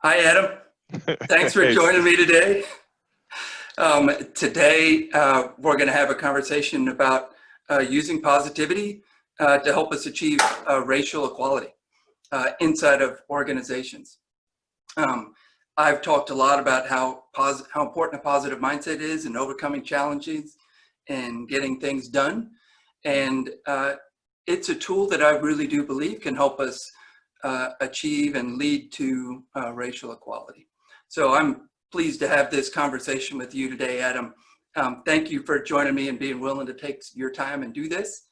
Hi, Adam. Thanks for Hey, joining me today. Today, we're going to have a conversation about using positivity to help us achieve racial equality inside of organizations. Um, I've talked a lot about how important a positive mindset is in overcoming challenges and getting things done. And it's a tool that I really do believe can help us achieve and lead to racial equality. So I'm pleased to have this conversation with you today, Adam. Thank you for joining me and being willing to take your time and do this.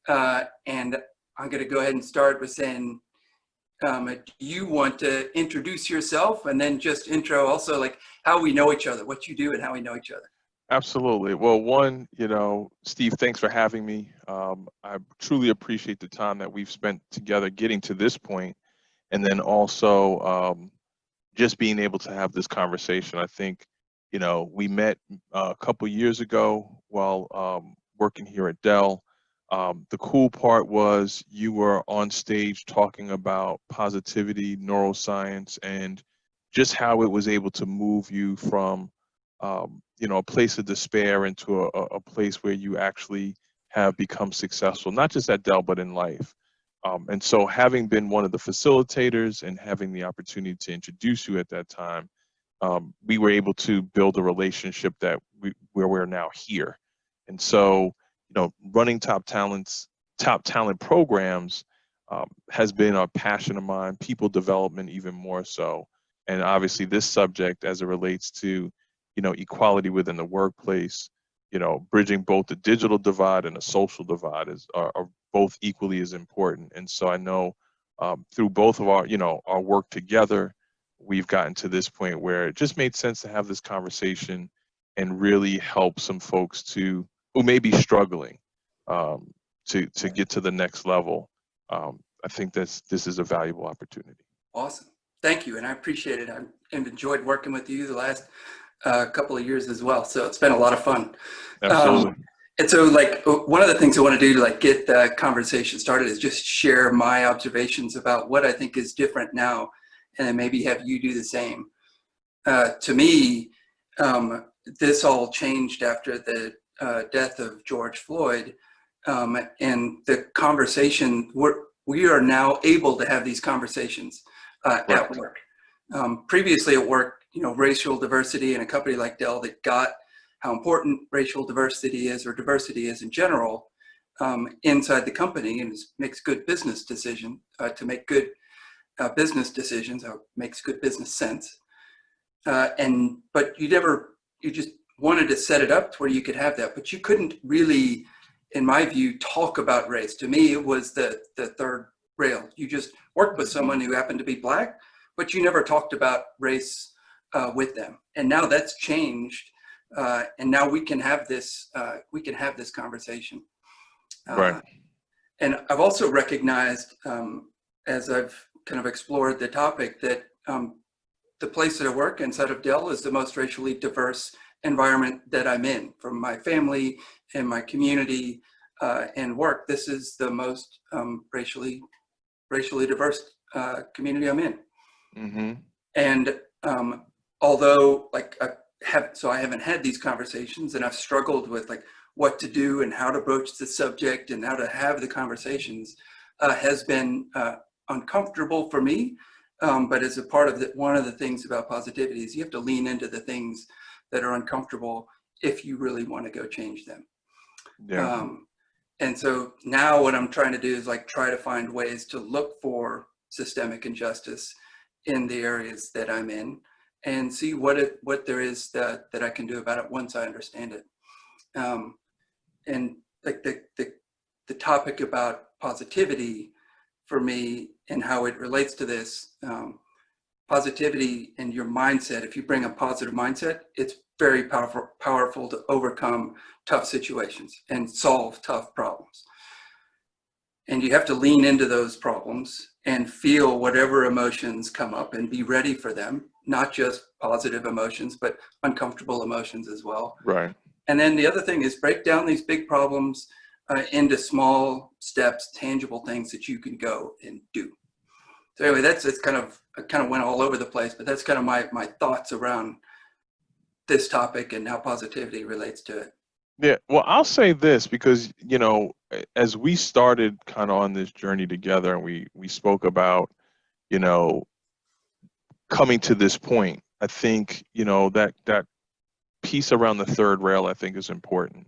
And I'm going to go ahead and start with saying, do you want to introduce yourself and then just intro also like how we know each other, what you do and how we know each other? absolutely. Well, one, Steve, thanks for having me. I truly appreciate the time that we've spent together getting to this point, and then also just being able to have this conversation. I think, we met a couple years ago while working here at Dell. The cool part was you were on stage talking about positivity, neuroscience, and just how it was able to move you from, a place of despair into a place where you actually have become successful, not just at Dell, but in life. And so having been one of the facilitators and having the opportunity to introduce you at that time, we were able to build a relationship where we're now here. And so, running top talent programs has been a passion of mine, people development even more so. And obviously this subject as it relates to, equality within the workplace, bridging both the digital divide and the social divide are both equally as important. And so I know through both of our work together, we've gotten to this point where it just made sense to have this conversation and really help some folks who may be struggling to get to the next level. I think this is a valuable opportunity. Awesome. Thank you. And I appreciate it. I've enjoyed working with you the last couple of years as well. So it's been a lot of fun. Absolutely. And so like one of the things I want to do to like get the conversation started is just share my observations about what I think is different now and then maybe have you do the same. To me, this all changed after the death of George Floyd, and the conversation, we are now able to have these conversations at work. Previously at work, racial diversity in a company like Dell that got how important racial diversity is or diversity is in general inside the company and makes good business decision to make good business decisions or makes good business sense. But you just wanted to set it up to where you could have that, but you couldn't really, in my view, talk about race. To me, it was the third rail. You just worked with someone who happened to be Black, but you never talked about race with them. And now that's changed, and now we can have this. We can have this conversation. Right. And I've also recognized, as I've kind of explored the topic, that the place that I work inside of Dell is the most racially diverse environment that I'm in. From my family and my community and work, this is the most racially diverse community I'm in. Mm-hmm. And although I haven't had these conversations, and I've struggled with like what to do and how to broach the subject and how to have the conversations, has been uncomfortable for me. But as a part of one of the things about positivity is you have to lean into the things that are uncomfortable if you really want to go change them. Yeah. And so now what I'm trying to do is like try to find ways to look for systemic injustice in the areas that I'm in and see what there is that I can do about it once I understand it. And like the topic about positivity for me and how it relates to this, positivity and your mindset, if you bring a positive mindset, it's very powerful to overcome tough situations and solve tough problems. And you have to lean into those problems and feel whatever emotions come up and be ready for them, not just positive emotions, but uncomfortable emotions as well. Right. And then the other thing is break down these big problems into small steps, tangible things that you can go and do. So anyway, it's kind of, I kind of went all over the place, but that's kind of my thoughts around this topic and how positivity relates to it. Yeah, well, I'll say this because, as we started kind of on this journey together and we spoke about, you know, coming to this point, I think, that piece around the third rail, I think is important,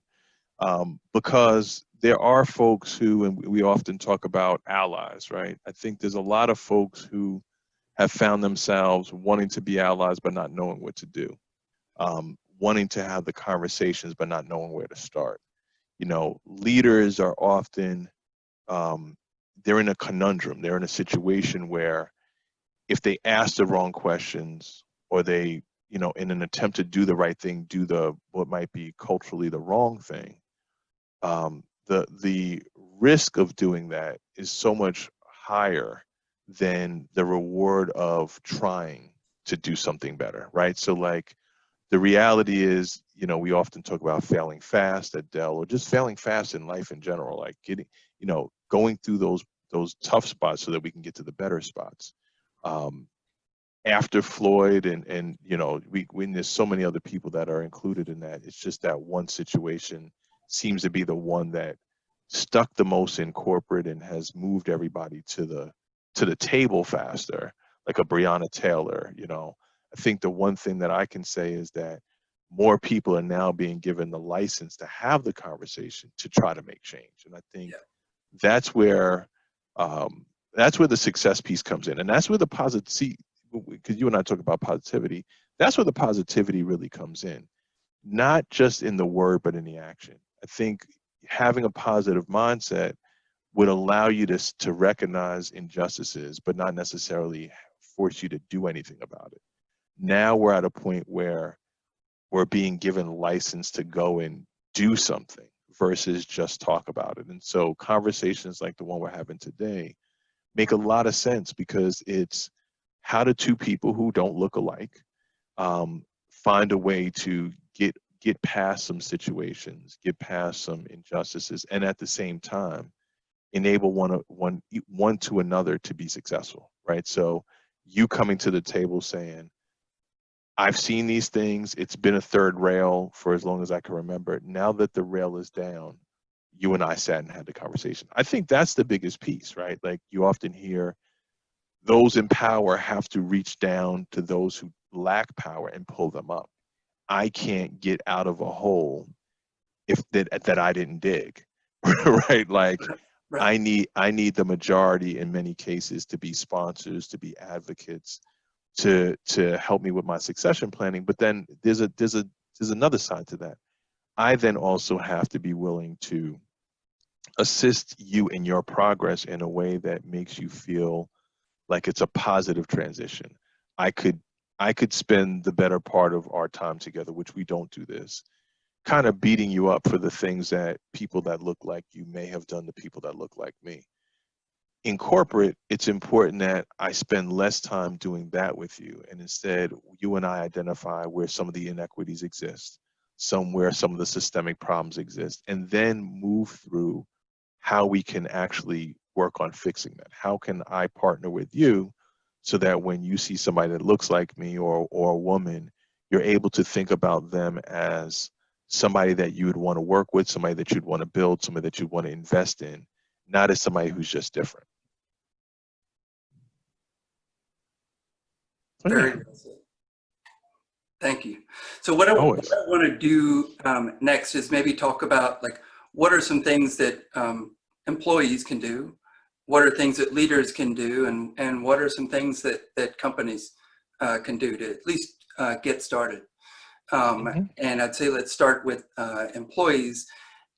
because there are folks who, and we often talk about allies, right? I think there's a lot of folks who have found themselves wanting to be allies, but not knowing what to do, wanting to have the conversations, but not knowing where to start. Leaders are often, they're in a conundrum. They're in a situation where if they ask the wrong questions, or they, in an attempt to do the right thing, do what might be culturally the wrong thing, the risk of doing that is so much higher than the reward of trying to do something better, right? So like, the reality is, we often talk about failing fast at Dell, or just failing fast in life in general, like going through those tough spots so that we can get to the better spots. After Floyd and when there's so many other people that are included in that, it's just that one situation seems to be the one that stuck the most in corporate and has moved everybody to the table faster, like a Breonna Taylor. I think the one thing that I can say is that more people are now being given the license to have the conversation to try to make change. And I think Yeah. that's where the success piece comes in, and that's where the positive. Because you and I talk about positivity, that's where the positivity really comes in, not just in the word, but in the action. I think having a positive mindset would allow you to recognize injustices, but not necessarily force you to do anything about it. Now we're at a point where we're being given license to go and do something versus just talk about it. And so conversations like the one we're having today make a lot of sense, because it's how do two people who don't look alike find a way to get past some situations, get past some injustices, and at the same time enable one to another to be successful, right? So you coming to the table saying, I've seen these things, it's been a third rail for as long as I can remember. Now that the rail is down, you and I sat and had the conversation. I think that's the biggest piece, right? Like, you often hear those in power have to reach down to those who lack power and pull them up. I can't get out of a hole if that I didn't dig, right? Like, Right. I need the majority in many cases to be sponsors, to be advocates, to help me with my succession planning. But then there's another side to that. I then also have to be willing to assist you in your progress in a way that makes you feel like it's a positive transition. I could spend the better part of our time together, which we don't do this, kind of beating you up for the things that people that look like you may have done to people that look like me. In corporate, it's important that I spend less time doing that with you, and instead you and I identify where some of the inequities exist, where some of the systemic problems exist, and then move through how we can actually work on fixing that. How can I partner with you so that when you see somebody that looks like me, or a woman, you're able to think about them as somebody that you would want to work with, somebody that you'd want to build, somebody that you'd want to invest in, not as somebody who's just different. So Very yeah, well said. Thank you. So what always. I want to do next is maybe talk about, like, what are some things that employees can do, what are things that leaders can do, and what are some things that companies can do to at least get started. Hmm. And I'd say let's start with employees.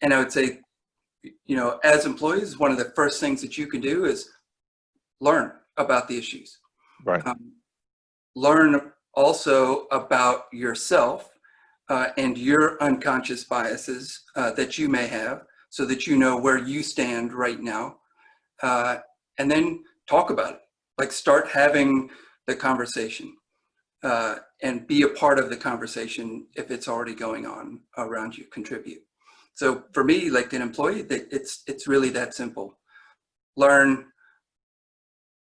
And I would say, as employees, one of the first things that you can do is learn about the issues. Right. Um, Learn also about yourself and your unconscious biases that you may have, so that you know where you stand right now. Uh, and then talk about it. Like, start having the conversation and be a part of the conversation if it's already going on around you. Contribute. So for me, like an employee, it's really that simple. Learn,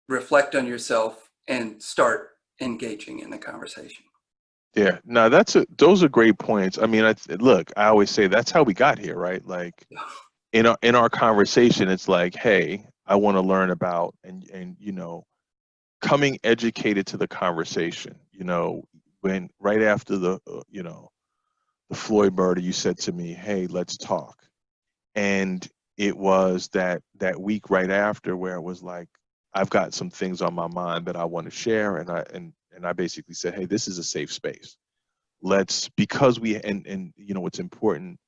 reflect on yourself and start engaging in the conversation. Yeah, no, those are great points. I mean, look, I always say that's how we got here, right? Like in our conversation, it's like, hey, I want to learn about and coming educated to the conversation. When right after the Floyd murder, you said to me, hey, let's talk. And it was that week right after where it was like, I've got some things on my mind that I want to share, and I basically said, hey, this is a safe space. Let's because we and what's important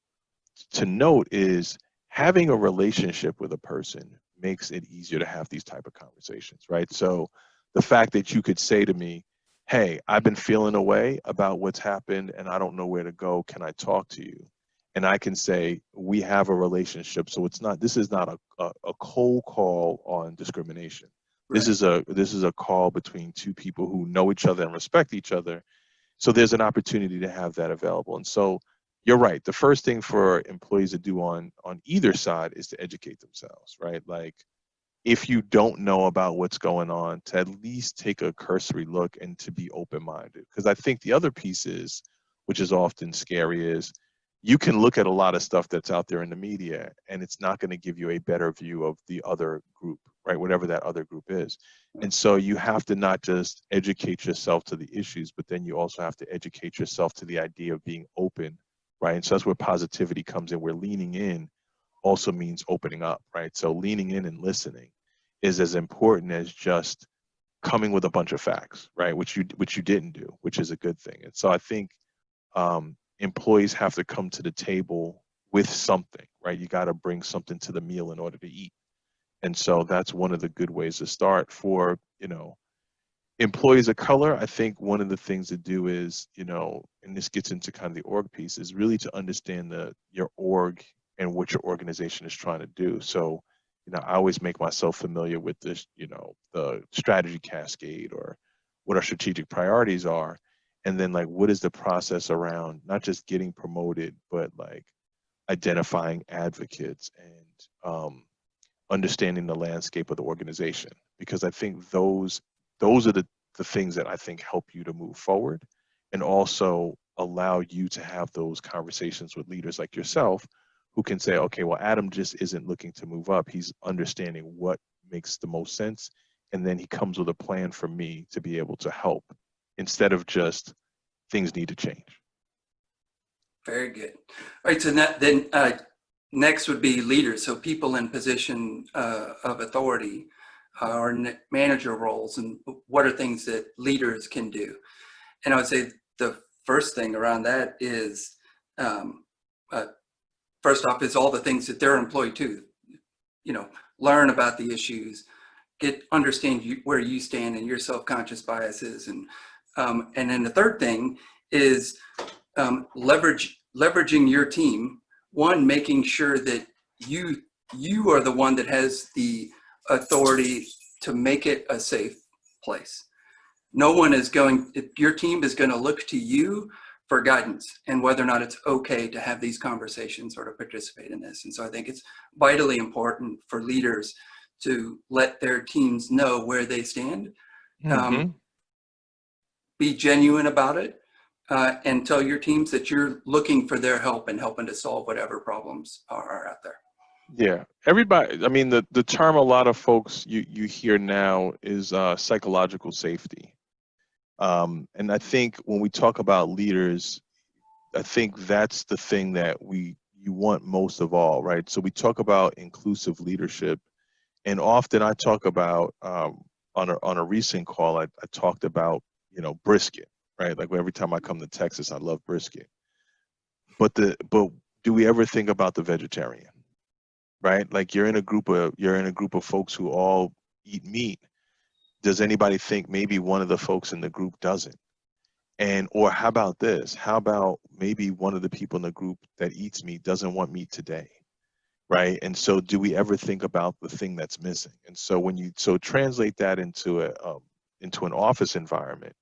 to note is having a relationship with a person makes it easier to have these type of conversations, right? So the fact that you could say to me, hey, I've been feeling a way about what's happened and I don't know where to go, can I talk to you? And I can say we have a relationship, so this is not a cold call on discrimination. Right. This is a call between two people who know each other and respect each other, so there's an opportunity to have that available. And so you're right. The first thing for employees to do on either side is to educate themselves, right? Like if you don't know about what's going on, to at least take a cursory look and to be open-minded. Because I think the other piece is, which is often scary, is you can look at a lot of stuff that's out there in the media and it's not going to give you a better view of the other group, right? Whatever that other group is. And so you have to not just educate yourself to the issues, but then you also have to educate yourself to the idea of being open, right? And so that's where positivity comes in. Where leaning in also means opening up, right? So leaning in and listening is as important as just coming with a bunch of facts, right? Which you didn't do, which is a good thing. And so I think employees have to come to the table with something, right? You got to bring something to the meal in order to eat. And so that's one of the good ways to start for, employees of color. I think one of the things to do is, and this gets into kind of the org piece, is really to understand your org and what your organization is trying to do. So, I always make myself familiar with this, the strategy cascade or what our strategic priorities are. And then like, what is the process around not just getting promoted, but like identifying advocates and understanding the landscape of the organization, because I think those are the things that I think help you to move forward and also allow you to have those conversations with leaders like yourself who can say, okay, well, Adam just isn't looking to move up. He's understanding what makes the most sense. And then he comes with a plan for me to be able to help instead of just things need to change. Very good. All right. So then next would be leaders. So people in position of authority or manager roles, and what are things that leaders can do? And I would say the first thing around that is, uh, first off, is all the things that they're employed to, learn about the issues, understand where you stand and your self-conscious biases. And then the third thing is leveraging your team. One, making sure that you are the one that has the authority to make it a safe place. No one is your team is going to look to you for guidance and whether or not it's okay to have these conversations or to participate in this. And so I think it's vitally important for leaders to let their teams know where they stand, be genuine about it, and tell your teams that you're looking for their help and helping to solve whatever problems are out there. Yeah, everybody, I mean, the term a lot of folks you hear now is psychological safety. And I think when we talk about leaders, I think that's the thing that you want most of all, right? So we talk about inclusive leadership, and often I talk about on a recent call, I talked about brisket, right? Like every time I come to Texas, I love brisket. But do we ever think about the vegetarian, right? Like you're in a group of folks who all eat meat. Does anybody think maybe one of the folks in the group doesn't? Or how about this? How about maybe one of the people in the group that eats meat doesn't want meat today, right? And so do we ever think about the thing that's missing? And so when you translate that into an office environment,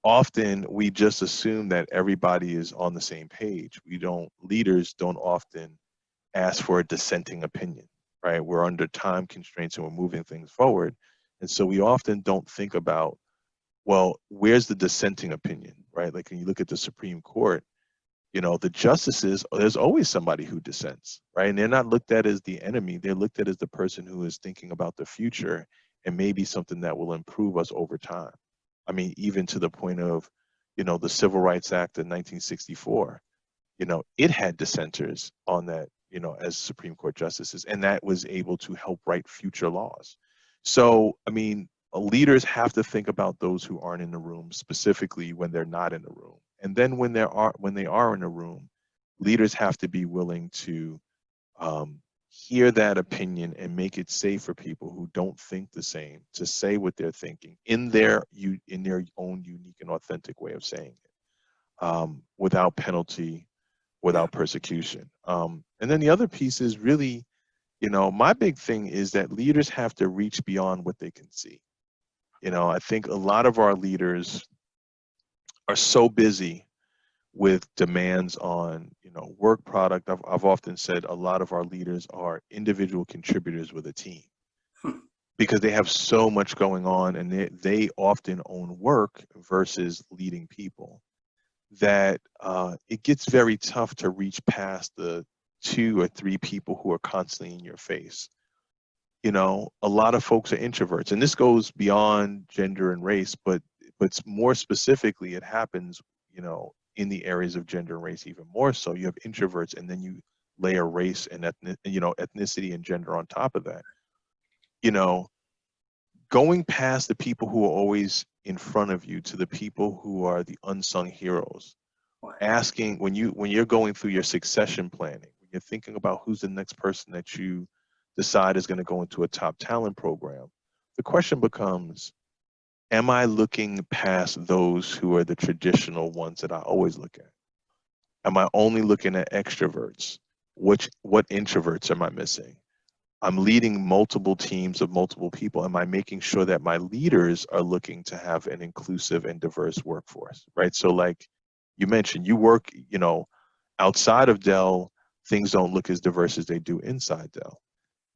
often we just assume that everybody is on the same page. Leaders don't often ask for a dissenting opinion, right? We're under time constraints and we're moving things forward. And so we often don't think about, well, where's the dissenting opinion, right? Like when you look at the Supreme Court, the justices, there's always somebody who dissents, right? And they're not looked at as the enemy. They're looked at as the person who is thinking about the future and maybe something that will improve us over time. I mean, even to the point of, the Civil Rights Act of 1964, it had dissenters on that, as Supreme Court justices, and that was able to help write future laws. So, I mean, leaders have to think about those who aren't in the room, specifically when they're not in the room. And then when they are in a room, leaders have to be willing to hear that opinion and make it safe for people who don't think the same to say what they're thinking in their own unique and authentic way of saying it, without penalty, without persecution. And then the other piece is really, my big thing is that leaders have to reach beyond what they can see. I think a lot of our leaders are so busy with demands on, work product. I've often said a lot of our leaders are individual contributors with a team because they have so much going on, and they often own work versus leading people, that it gets very tough to reach past the 2 or 3 people who are constantly in your face. A lot of folks are introverts, and this goes beyond gender and race, but more specifically, it happens, in the areas of gender and race even more so. You have introverts, and then you layer race and ethnicity and gender on top of that. Going past the people who are always in front of you to the people who are the unsung heroes. Asking when you're going through your succession planning, when you're thinking about who's the next person that you decide is going to go into a top talent program, the question becomes, am I looking past those who are the traditional ones that I always look at? Am I only looking at extroverts? What introverts am I missing? I'm leading multiple teams of multiple people. Am I making sure that my leaders are looking to have an inclusive and diverse workforce, right? So like you mentioned, you work, outside of Dell, things don't look as diverse as they do inside Dell.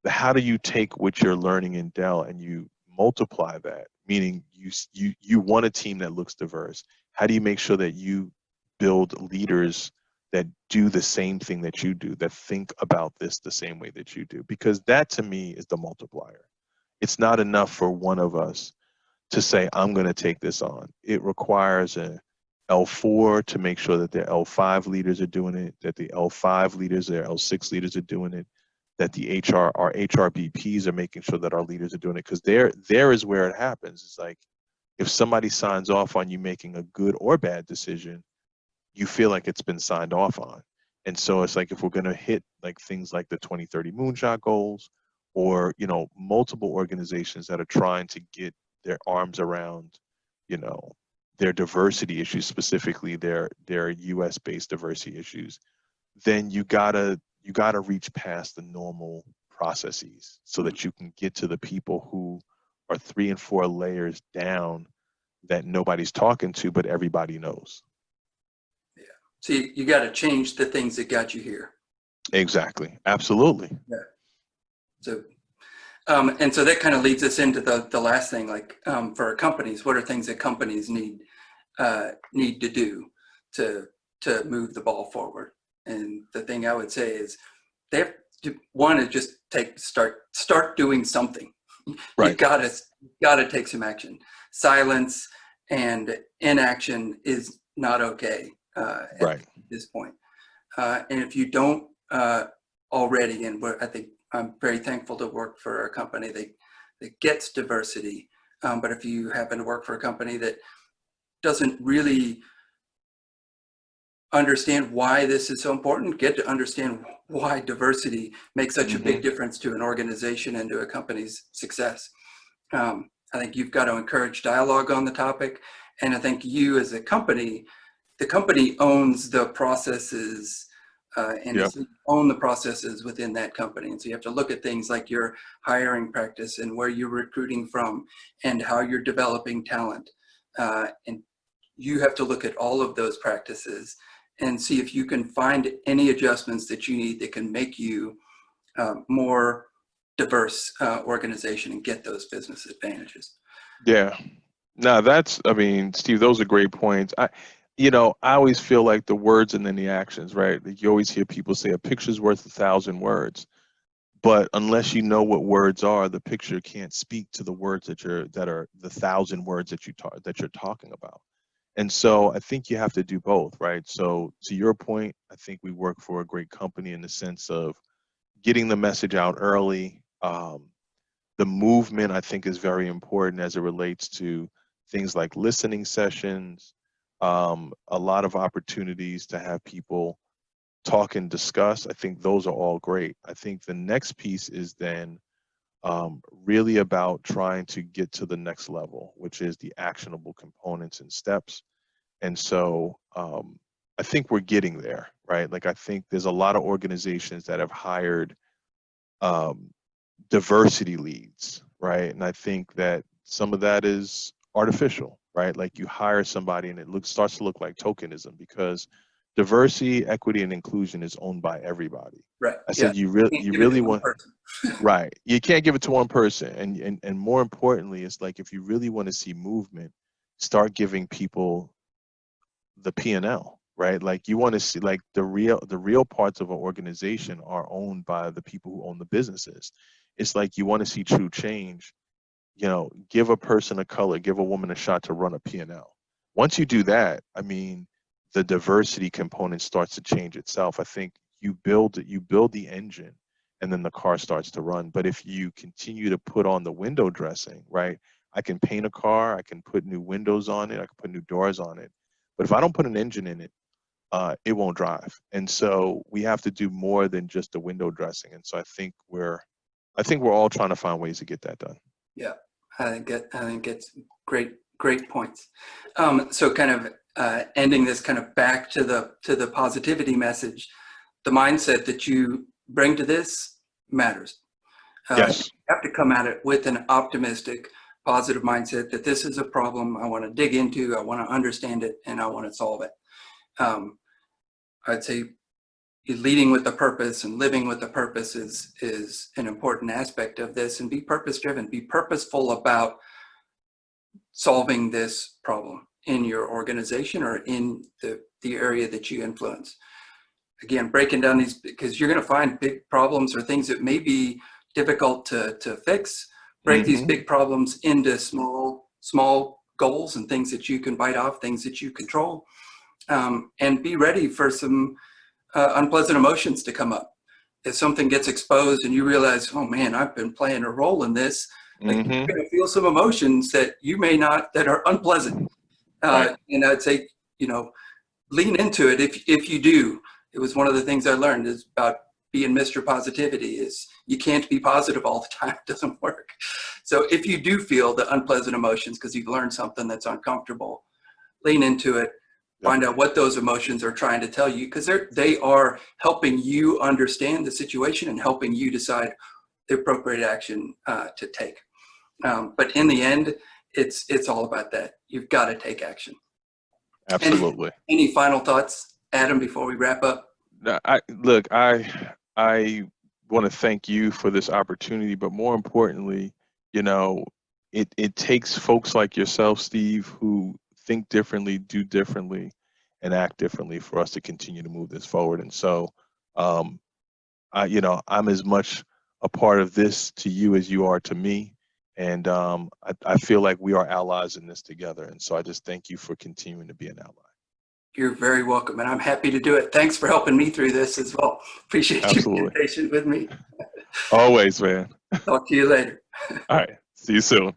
But how do you take what you're learning in Dell and you multiply that? Meaning you want a team that looks diverse. How do you make sure that you build leaders that do the same thing that you do, that think about this the same way that you do? Because that to me is the multiplier. It's not enough for one of us to say, I'm going to take this on. It requires a L4 to make sure that their L5 leaders are doing it, that the L5 leaders, their L6 leaders are doing it, that our HRBPs are making sure that our leaders are doing it. Because there is where it happens. It's like, if somebody signs off on you making a good or bad decision, you feel like it's been signed off on. And so it's like, if we're going to hit like things like the 2030 moonshot goals, or, multiple organizations that are trying to get their arms around, their diversity issues, specifically their US based diversity issues, then you gotta reach past the normal processes so that you can get to the people who are 3 and 4 layers down that nobody's talking to, but everybody knows. Yeah. So you got to change the things that got you here. Exactly. Absolutely. Yeah. So, and so that kind of leads us into the last thing, like for our companies, what are things that companies need to do to move the ball forward? And the thing I would say is they have to, one is just start doing something. Right. You gotta take some action. Silence and inaction is not okay Right. at this point. And if you don't already, and I think I'm very thankful to work for a company that gets diversity. But if you happen to work for a company that doesn't really understand why this is so important, get to understand why diversity makes such a big difference to an organization and to a company's success. I think you've got to encourage dialogue on the topic. And I think you as a company, the company owns the processes and Yep. own the processes within that company. And so you have to look at things like your hiring practice and where you're recruiting from and how you're developing talent. And you have to look at all of those practices and see if you can find any adjustments that you need that can make you more diverse organization and get those business advantages. Yeah. No, I mean, Steve, those are great points. I always feel like the words and then the actions, right? Like you always hear people say a picture's worth 1,000 words. But unless you know what words are, the picture can't speak to the words that are the 1,000 words that you're talking about. And so I think you have to do both, right? So to your point, I think we work for a great company in the sense of getting the message out early. The movement I think is very important as it relates to things like listening sessions, a lot of opportunities to have people talk and discuss. I think those are all great. I think the next piece is then really about trying to get to the next level, which is the actionable components and steps. And so I think we're getting there, right? Like I think there's a lot of organizations that have hired diversity leads, right? And I think that some of that is artificial, right? Like you hire somebody and it starts to look like tokenism because diversity, equity, and inclusion is owned by everybody. Right. I Yeah. said you Can't give it really to one want person. right. You can't give it to one person. And more importantly, it's like if you really want to see movement, start giving people the P&L, right? Like you want to see like the real parts of an organization are owned by the people who own the businesses. It's like you want to see true change, give a person a color, give a woman a shot to run a P&L. Once you do that, I mean, the diversity component starts to change itself. I think you build the engine and then the car starts to run. But if you continue to put on the window dressing, right? I can paint a car, I can put new windows on it, I can put new doors on it. But if I don't put an engine in it, it won't drive. And so we have to do more than just the window dressing. And so I think we're all trying to find ways to get that done. Yeah, I think it's great points. So kind of ending this kind of back to the positivity message, the mindset that you bring to this matters. Yes. You have to come at it with an optimistic, positive mindset that this is a problem I want to dig into, I want to understand it, and I want to solve it. I'd say leading with a purpose and living with a purpose is an important aspect of this, and be purpose driven, be purposeful about solving this problem in your organization or in the area that you influence. Again, breaking down these, because you're going to find big problems or things that may be difficult to fix. Break these big problems into small goals and things that you can bite off, things that you control, and be ready for some unpleasant emotions to come up. If something gets exposed and you realize, oh man, I've been playing a role in this, like you're going to feel some emotions that you may not, that are unpleasant. Right. And I'd say, lean into it if you do. It was one of the things I learned is about being Mr. Positivity is you can't be positive all the time. It doesn't work. So if you do feel the unpleasant emotions because you've learned something that's uncomfortable, lean into it. Find out what those emotions are trying to tell you, because they are helping you understand the situation and helping you decide the appropriate action to take. But in the end, it's all about that. You've got to take action. Absolutely. Any final thoughts, Adam, before we wrap up? I want to thank you for this opportunity, but more importantly, it takes folks like yourself, Steve, who think differently, do differently, and act differently for us to continue to move this forward. And so, I'm as much a part of this to you as you are to me. And I feel like we are allies in this together. And so I just thank you for continuing to be an ally. You're very welcome, and I'm happy to do it. Thanks for helping me through this as well. Appreciate you being patient with me. Always, man. Talk to you later. All right. See you soon.